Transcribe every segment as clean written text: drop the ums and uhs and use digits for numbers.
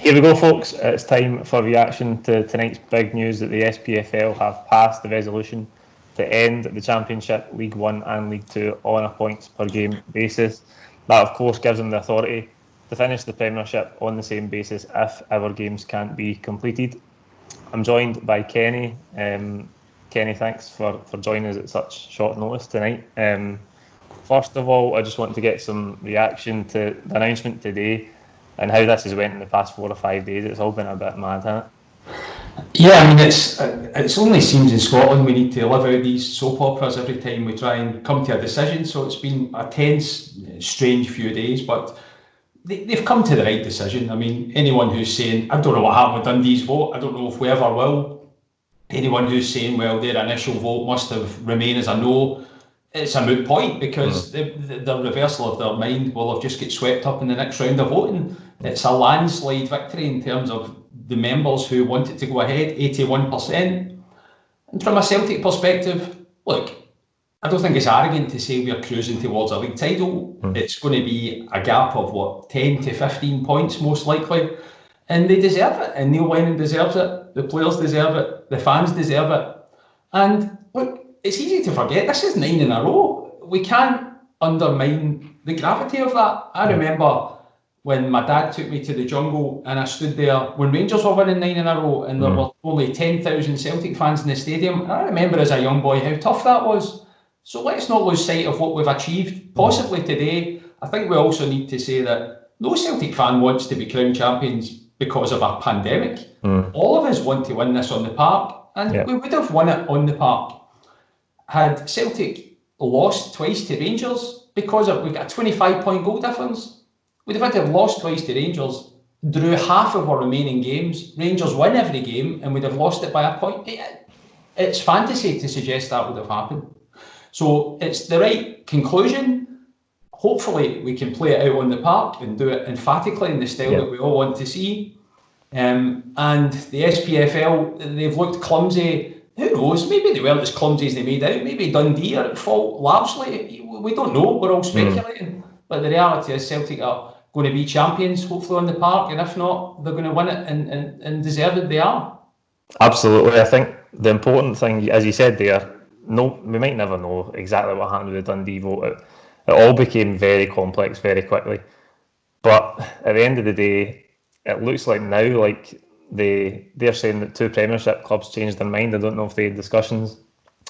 Here we go, folks. It's time for reaction to tonight's big news that the Spfl have passed the resolution to end the Championship, League One and League Two on a points per game basis. That, of course, gives them the authority to finish the Premiership on the same basis if our games can't be completed. I'm joined by Kenny. Kenny, thanks for joining us at such short notice tonight. First of all, I just want to get some reaction to the announcement today and how this has went in the past 4 or 5 days. It's all been a bit mad, hasn't it? Yeah, I mean, it's only seems in Scotland we need to live out these soap operas every time we try and come to a decision. So it's been a tense, strange few days, but they've come to the right decision. I mean, anyone who's saying, I don't know what happened with Dundee's vote, I don't know if we ever will. Anyone who's saying, well, their initial vote must have remained as a no, it's a moot point because the reversal of their mind will have just get swept up in the next round of voting. It's a landslide victory in terms of the members who want it to go ahead, 81%. And from a Celtic perspective, look, I don't think it's arrogant to say we're cruising towards a league title. It's going to be a gap of 10 to 15 points most likely, and they deserve it, and Neil Lennon deserves it, the players deserve it, the fans deserve it. And look, it's easy to forget, this is 9 in a row. We can't undermine the gravity of that. I remember when my dad took me to the jungle and I stood there when Rangers were winning 9 in a row and there were only 10,000 Celtic fans in the stadium. And I remember as a young boy how tough that was. So let's not lose sight of what we've achieved, possibly today. I think we also need to say that no Celtic fan wants to be crowned champions because of a pandemic. All of us want to win this on the park, and we would have won it on the park had Celtic lost twice to Rangers because we've got a 25-point goal difference. We'd have had to have lost twice to Rangers, drew half of our remaining games, Rangers win every game, and we'd have lost it by a point. It's fantasy to suggest that would have happened. So it's the right conclusion. Hopefully we can play it out on the park and do it emphatically in the style that we all want to see. And the SPFL, they've looked clumsy. Who knows? Maybe they weren't as clumsy as they made out. Maybe Dundee are at fault largely. We don't know. We're all speculating. But the reality is Celtic are going to be champions, hopefully on the park. And if not, they're going to win it and deserved they are. Absolutely. I think the important thing, as you said there, we might never know exactly what happened with the Dundee vote. It all became very complex very quickly. But at the end of the day, it looks like now like they're saying that 2 Premiership clubs changed their mind. I don't know if they had discussions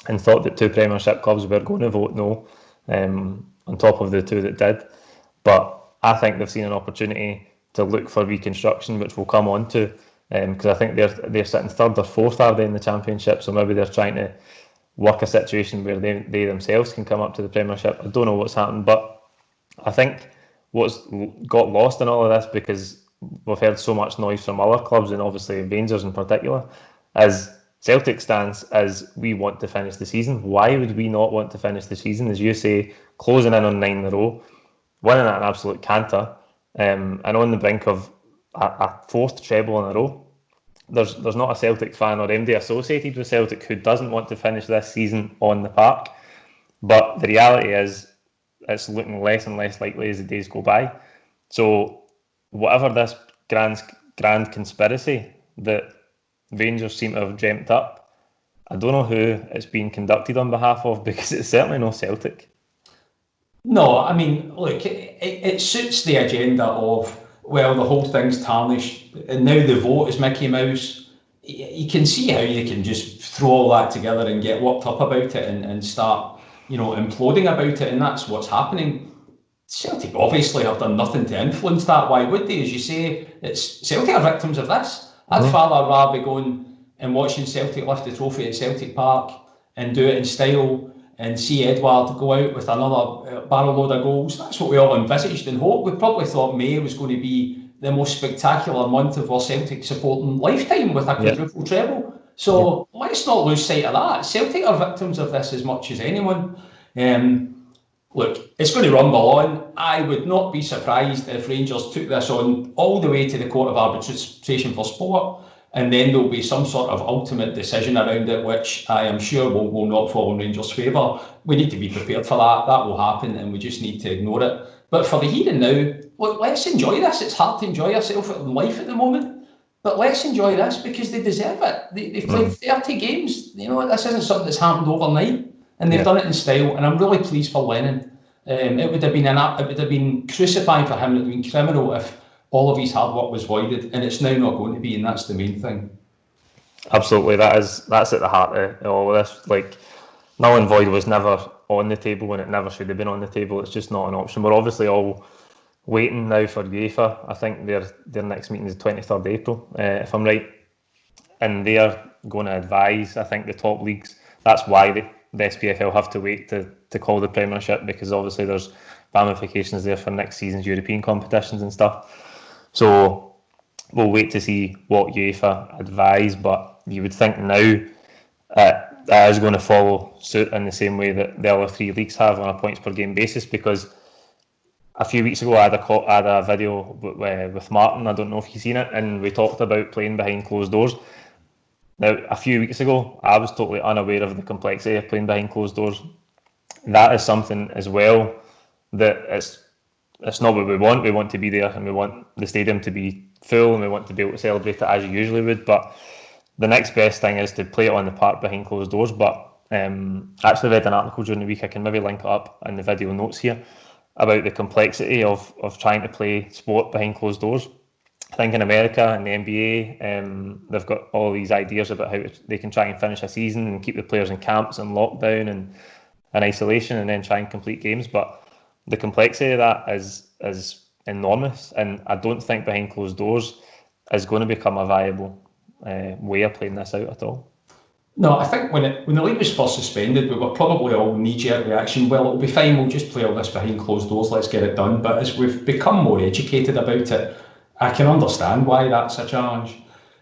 and thought that 2 Premiership clubs were going to vote no on top of the 2 that did. But I think they've seen an opportunity to look for reconstruction, which we'll come on to, because I think they're sitting 3rd or 4th, are they, in the Championship, so maybe they're trying to work a situation where they themselves can come up to the Premiership. I don't know what's happened, but I think what's got lost in all of this, because we've heard so much noise from other clubs, and obviously Rangers in particular, is Celtic stance as we want to finish the season. Why would we not want to finish the season? As you say, closing in on 9 in a row, winning at an absolute canter, and on the brink of a 4th treble in a row. There's not a Celtic fan or MD associated with Celtic who doesn't want to finish this season on the park. But the reality is, it's looking less and less likely as the days go by. So whatever this grand conspiracy that Rangers seem to have dreamt up, I don't know who it's being conducted on behalf of, because it's certainly no Celtic. No, I mean, look, it suits the agenda of, well, the whole thing's tarnished, and now the vote is Mickey Mouse. You can see how you can just throw all that together and get worked up about it and start, imploding about it, and that's what's happening. Celtic obviously have done nothing to influence that. Why would they? As you say, Celtic are victims of this. I'd far rather be going and watching Celtic lift the trophy at Celtic Park and do it in style and see Edward go out with another barrel load of goals. That's what we all envisaged and hoped. We probably thought May was going to be the most spectacular month of our Celtic supporting lifetime with a quadruple treble. So let's not lose sight of that. Celtic are victims of this as much as anyone. Look, it's going to rumble on. I would not be surprised if Rangers took this on all the way to the Court of Arbitration for Sport and then there'll be some sort of ultimate decision around it, which I am sure will not fall in Rangers' favour. We need to be prepared for that. That will happen, and we just need to ignore it. But for the here and now, look, let's enjoy this. It's hard to enjoy yourself in life at the moment, but let's enjoy this because they deserve it. They've played 30 games. You know, this isn't something that's happened overnight, and they've done it in style. And I'm really pleased for Lennon. It would have been crucifying for him. It would have been criminal if all of his hard work was voided, and it's now not going to be, and that's the main thing. Absolutely, that's at the heart of all of this. Like, null and void was never on the table, and it never should have been on the table. It's just not an option. We're obviously all waiting now for UEFA. I think their next meeting is the 23rd of April, if I'm right, and they're going to advise, I think, the top leagues. That's why the SPFL have to wait to call the Premiership, because obviously there's ramifications there for next season's European competitions and stuff. So we'll wait to see what UEFA advise, but you would think now that is going to follow suit in the same way that the other three leagues have on a points per game basis. Because a few weeks ago I had a video with Martin, I don't know if you've seen it, and we talked about playing behind closed doors. Now, a few weeks ago, I was totally unaware of the complexity of playing behind closed doors. That is something as well that it's not what we want. We want to be there, and we want the stadium to be full, and we want to be able to celebrate it as you usually would. But the next best thing is to play it on the park behind closed doors. But I actually read an article during the week, I can maybe link it up in the video notes here, about the complexity of trying to play sport behind closed doors. I think in America and the NBA, they've got all these ideas about how they can try and finish a season and keep the players in camps and lockdown and isolation, and then try and complete games. But the complexity of that is enormous, and I don't think behind closed doors is going to become a viable way of playing this out at all. No, I think when the league was first suspended, we were probably all knee-jerk reaction. Well, it'll be fine. We'll just play all this behind closed doors. Let's get it done. But as we've become more educated about it, I can understand why that's a challenge.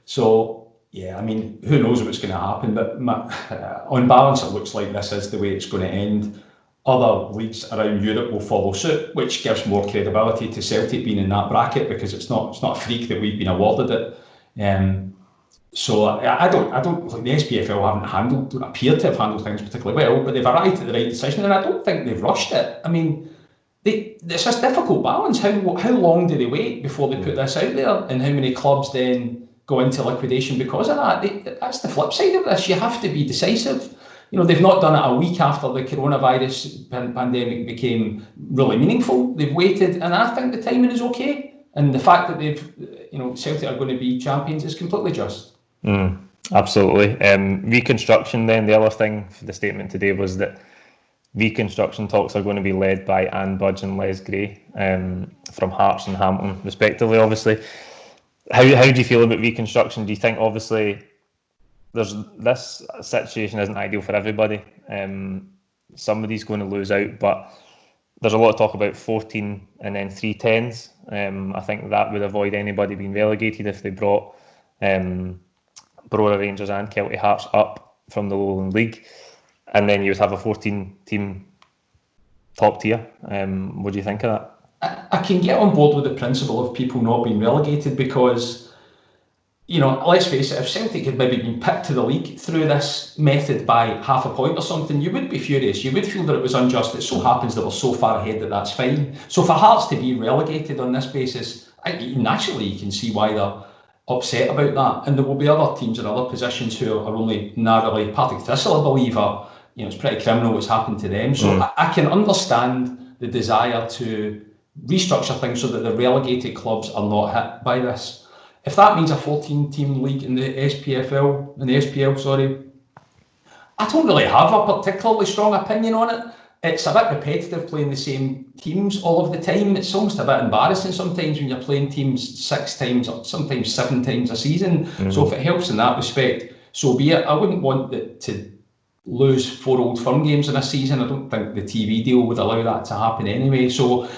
So yeah, I mean, who knows what's going to happen? But on balance, it looks like this is the way it's going to end. Other leagues around Europe will follow suit, which gives more credibility to Celtic being in that bracket, because it's not a freak that we've been awarded it. So I don't like the SPFL don't appear to have handled things particularly well, but they've arrived at the right decision, and I don't think they've rushed it. I mean, it's a difficult balance. How long do they wait before they put this out there, and how many clubs then go into liquidation because of that? That's the flip side of this. You have to be decisive. You know, they've not done it a week after the coronavirus pandemic became really meaningful. They've waited, and I think the timing is okay. And the fact that Celtic are going to be champions is completely just. Absolutely. Reconstruction then, the other thing for the statement today was that reconstruction talks are going to be led by Anne Budge and Les Gray from Hearts and Hampton respectively. Obviously, how do you feel about reconstruction? Do you think obviously this situation isn't ideal for everybody? Somebody's going to lose out, but there's a lot of talk about 14 and then 3 10s. I think that would avoid anybody being relegated if they brought Brora Rangers and Celtic Hearts up from the Lowland League, and then you would have a 14-team top tier. What do you think of that? I can get on board with the principle of people not being relegated, because, let's face it, if Celtic had maybe been picked to the league through this method by half a point or something, you would be furious. You would feel that it was unjust. It so happens that we're so far ahead that that's fine. So for Hearts to be relegated on this basis, naturally you can see why they're upset about that, and there will be other teams in other positions who are only narrowly Partick Thistle, I believe, it's pretty criminal what's happened to them. So I can understand the desire to restructure things so that the relegated clubs are not hit by this. If that means a 14-team league in the SPL, I don't really have a particularly strong opinion on it. It's a bit repetitive playing the same teams all of the time. It's almost a bit embarrassing sometimes when you're playing teams 6 times or sometimes 7 times a season. So if it helps in that respect, so be it. I wouldn't want it to lose 4 Old Firm games in a season. I don't think the TV deal would allow that to happen anyway. So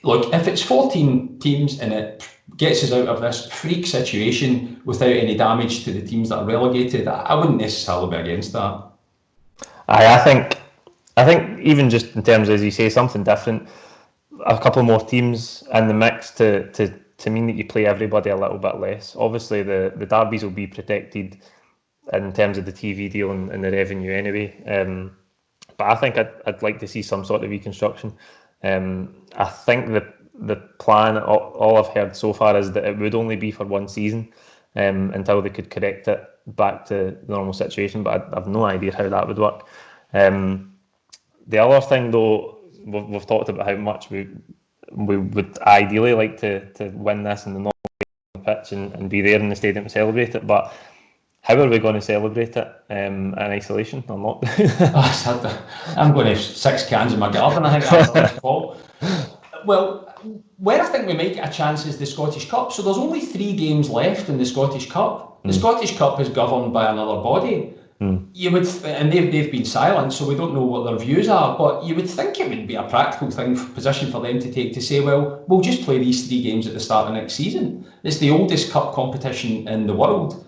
look, if it's 14 teams and it gets us out of this freak situation without any damage to the teams that are relegated, I wouldn't necessarily be against that. I think even just in terms, as you say, something different, a couple more teams in the mix to to mean that you play everybody a little bit less. Obviously, the derbies will be protected in terms of the TV deal and the revenue anyway. But I think I'd like to see some sort of reconstruction. I think the plan, all I've heard so far, is that it would only be for one season until they could correct it back to the normal situation. But I've no idea how that would work. The other thing, though, we've talked about how much we would ideally like to win this in the normal pitch and be there in the stadium to celebrate it. But how are we going to celebrate it in isolation or not? I'm going to have 6 cans in my garden. I think that's the fault. Well, where I think we might get a chance is the Scottish Cup. So there's only 3 games left in the Scottish Cup. The Scottish Cup is governed by another body. You would, and they've been silent, so we don't know what their views are. But you would think it would be a practical position for them to take, to say, well, we'll just play these 3 games at the start of next season. It's the oldest cup competition in the world.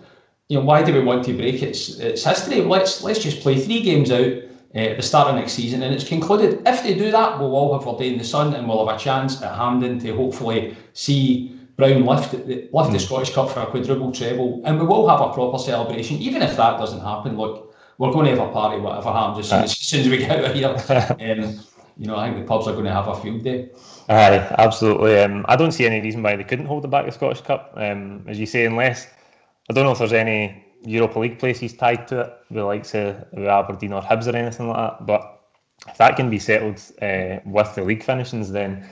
Why do we want to break its history? Let's just play 3 games out at the start of next season, and it's concluded. If they do that, we'll all have our day in the sun, and we'll have a chance at Hampden to hopefully see Brown lift the Scottish Cup for a quadruple treble, and we will have a proper celebration. Even if that doesn't happen, look, we're going to have a party, whatever happens, as soon as we get out of here. I think the pubs are going to have a field day. Aye, absolutely. I don't see any reason why they couldn't hold it back, the Scottish Cup. As you say, unless, I don't know if there's any Europa League places tied to it, the likes of Aberdeen or Hibs or anything like that. But if that can be settled with the league finishings, then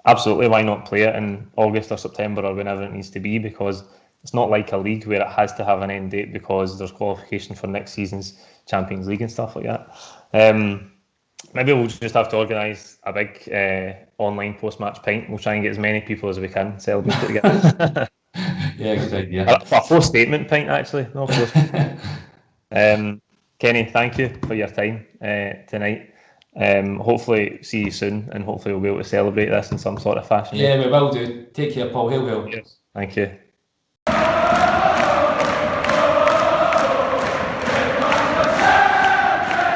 absolutely, why not play it in August or September or whenever it needs to be? Because it's not like a league where it has to have an end date because there's qualification for next season's Champions League and stuff like that. Maybe we'll just have to organise a big online post-match pint. We'll try and get as many people as we can celebrate it together. Yeah, good idea. A post-statement pint, actually. No, Kenny, thank you for your time tonight. Hopefully see you soon, and hopefully we'll be able to celebrate this in some sort of fashion. Yeah, we will do. Take care, Paul. Hail, hail. Yes. Thank you.